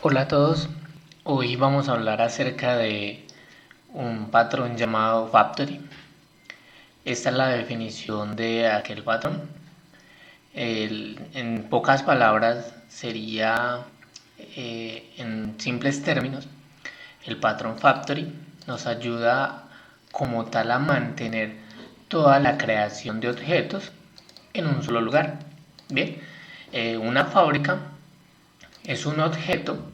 Hola a todos, hoy vamos a hablar acerca de un patrón llamado Factory. Esta es la definición de aquel patrón. En pocas palabras sería, en simples términos, el patrón Factory nos ayuda como tal a mantener toda la creación de objetos en un solo lugar. Bien, una fábrica es un objeto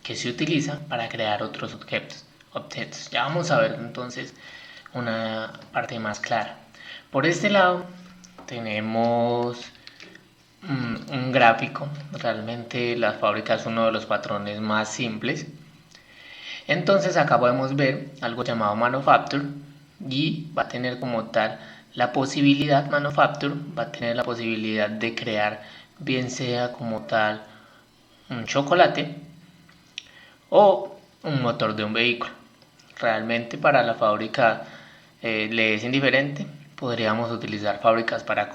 que se utiliza para crear otros objetos. Ya vamos a ver entonces una parte más clara. Por este lado tenemos un gráfico. Realmente la fábrica es uno de los patrones más simples. Entonces acá podemos ver algo llamado manufacture y va a tener como tal la posibilidad, manufacture va a tener la posibilidad de crear bien sea como tal un chocolate o un motor de un vehículo. Realmente para la fábrica le es indiferente. Podríamos utilizar fábricas para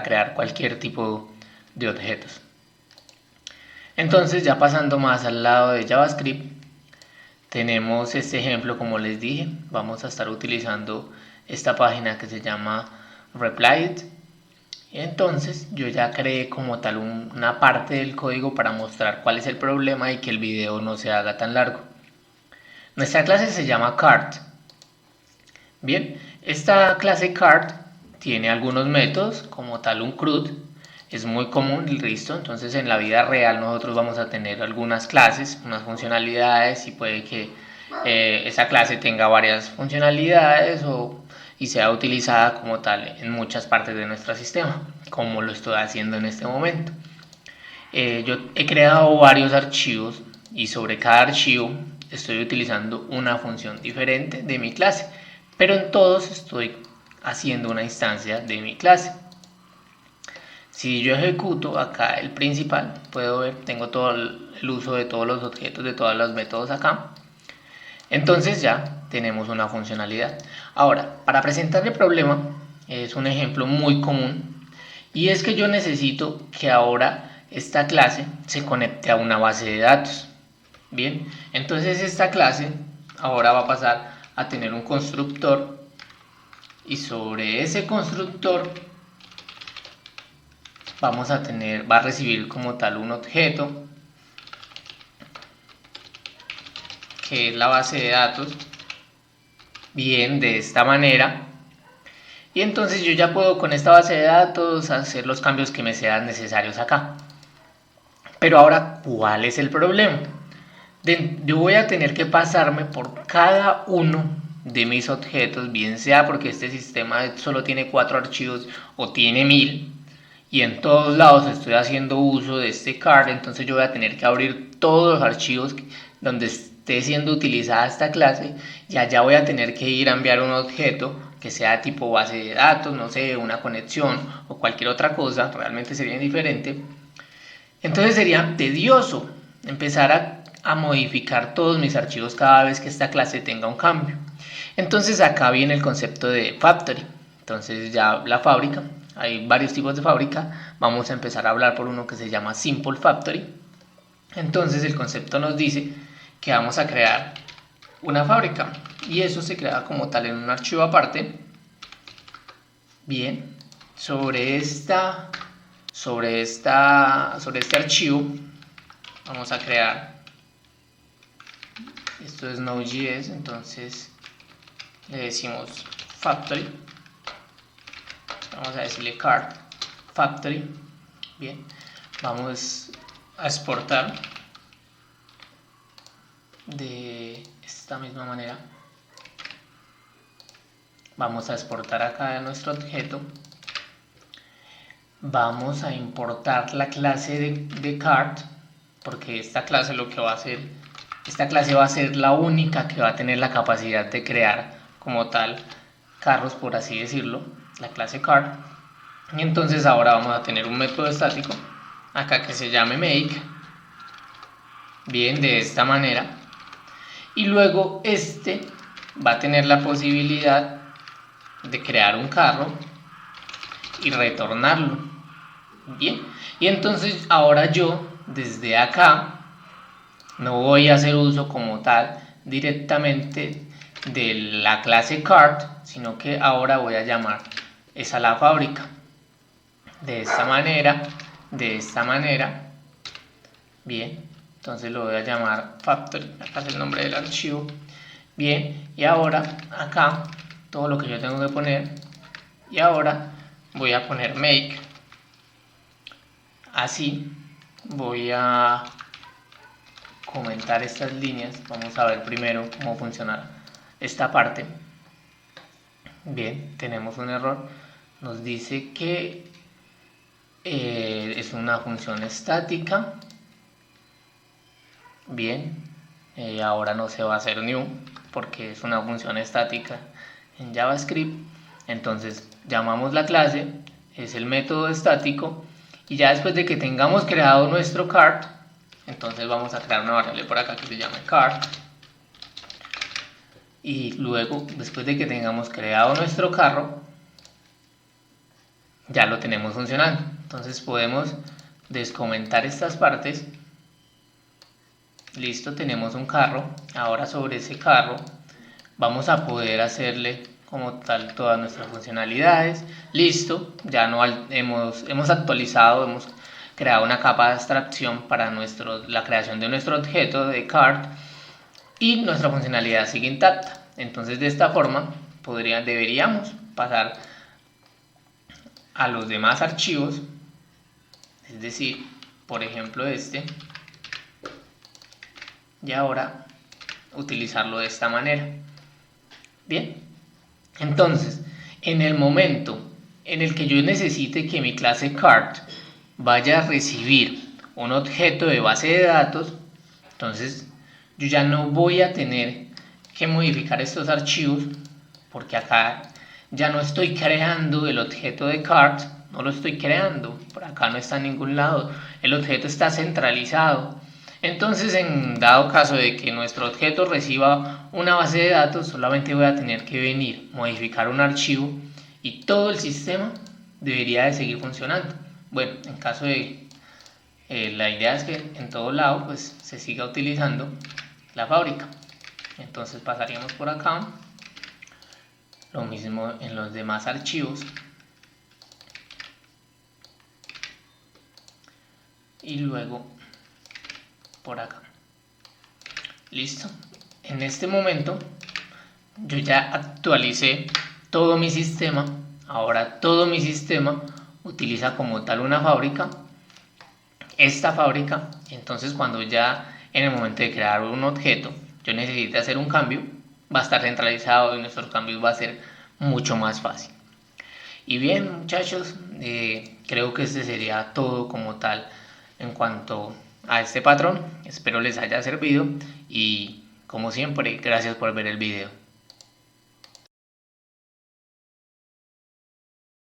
crear cualquier tipo de objetos. Entonces, ya pasando más al lado de JavaScript, tenemos este ejemplo. Como les dije, vamos a estar utilizando esta página que se llama Reply-It. Entonces yo ya creé como tal una parte del código para mostrar cuál es el problema y que el video no se haga tan largo. Nuestra clase se llama Card. Bien, esta clase Card tiene algunos métodos, como tal un CRUD, es muy común, listo. Entonces en la vida real nosotros vamos a tener algunas clases, unas funcionalidades, y puede que esa clase tenga varias funcionalidades y sea utilizada como tal en muchas partes de nuestro sistema, como lo estoy haciendo en este momento. Yo he creado varios archivos y sobre cada archivo estoy utilizando una función diferente de mi clase, pero en todos estoy haciendo una instancia de mi clase. Si yo ejecuto acá el principal, puedo ver, tengo todo el uso de todos los objetos, de todos los métodos acá. Entonces ya tenemos una funcionalidad. Ahora, para presentar el problema, es un ejemplo muy común, y es que yo necesito que ahora esta clase se conecte a una base de datos. Bien, entonces esta clase ahora va a pasar a tener un constructor, y sobre ese constructor va a recibir como tal un objeto que es la base de datos. Bien, de esta manera. Y entonces yo ya puedo con esta base de datos hacer los cambios que me sean necesarios acá. Pero ahora, ¿cuál es el problema? Yo voy a tener que pasarme por cada uno de mis objetos, bien sea porque este sistema solo tiene 4 archivos o tiene 1000, y en todos lados estoy haciendo uso de este card. Entonces yo voy a tener que abrir todos los archivos donde esté siendo utilizada esta clase, y allá voy a tener que ir a enviar un objeto que sea tipo base de datos, no sé, una conexión o cualquier otra cosa. Realmente sería indiferente. Entonces sería tedioso empezar a modificar todos mis archivos cada vez que esta clase tenga un cambio. Entonces acá viene el concepto de factory. Entonces ya la fábrica, hay varios tipos de fábrica, vamos a empezar a hablar por uno que se llama Simple Factory. Entonces el concepto nos dice que vamos a crear una fábrica, y eso se crea como tal en un archivo aparte. Bien, sobre este archivo vamos a crear, esto es Node.js, entonces le decimos factory, vamos a decirle card factory. Bien, vamos a exportar de esta misma manera. Vamos a exportar acá de nuestro objeto. Vamos a importar la clase de card, porque esta clase lo que va a hacer, esta clase va a ser la única que va a tener la capacidad de crear como tal carros, por así decirlo, la clase card. Y entonces ahora vamos a tener un método estático acá que se llame make. Bien, de esta manera. Y luego este va a tener la posibilidad de crear un carro y retornarlo. Bien, y entonces ahora yo desde acá no voy a hacer uso como tal directamente de la clase cart, sino que ahora voy a llamar esa la fábrica. De esta manera, bien, entonces lo voy a llamar factory, acá es el nombre del archivo. Bien, y ahora acá todo lo que yo tengo que poner, y ahora voy a poner make. Así voy a comentar estas líneas. Vamos a ver primero cómo funciona esta parte. Bien, tenemos un error, nos dice que es una función estática. Bien, ahora no se va a hacer new porque es una función estática en JavaScript. Entonces llamamos la clase, es el método estático, y ya después de que tengamos creado nuestro cart, entonces vamos a crear una variable por acá que se llame cart. Y luego, después de que tengamos creado nuestro carro, ya lo tenemos funcionando. Entonces podemos descomentar estas partes. Listo, tenemos un carro. Ahora sobre ese carro vamos a poder hacerle como tal todas nuestras funcionalidades. Listo, ya no hemos actualizado, hemos creado una capa de abstracción para la creación de nuestro objeto de cart, y nuestra funcionalidad sigue intacta. Entonces de esta forma deberíamos pasar a los demás archivos, es decir, por ejemplo este, y ahora utilizarlo de esta manera. Bien, entonces en el momento en el que yo necesite que mi clase cart vaya a recibir un objeto de base de datos, entonces yo ya no voy a tener que modificar estos archivos, porque acá ya no estoy creando el objeto de cart, no lo estoy creando, por acá no está en ningún lado, el objeto está centralizado. Entonces, en dado caso de que nuestro objeto reciba una base de datos, solamente voy a tener que venir, modificar un archivo, y todo el sistema debería de seguir funcionando. Bueno, en caso de la idea es que en todo lado pues se siga utilizando la fábrica. Entonces pasaríamos por acá, lo mismo en los demás archivos, y luego por acá. Listo, en este momento yo ya actualicé todo mi sistema. Ahora todo mi sistema utiliza como tal una fábrica, esta fábrica. Entonces cuando ya en el momento de crear un objeto yo necesite hacer un cambio, va a estar centralizado y nuestros cambios va a ser mucho más fácil. Y bien, muchachos, creo que este sería todo como tal en cuanto a este patrón. Espero les haya servido, y como siempre, gracias por ver el video.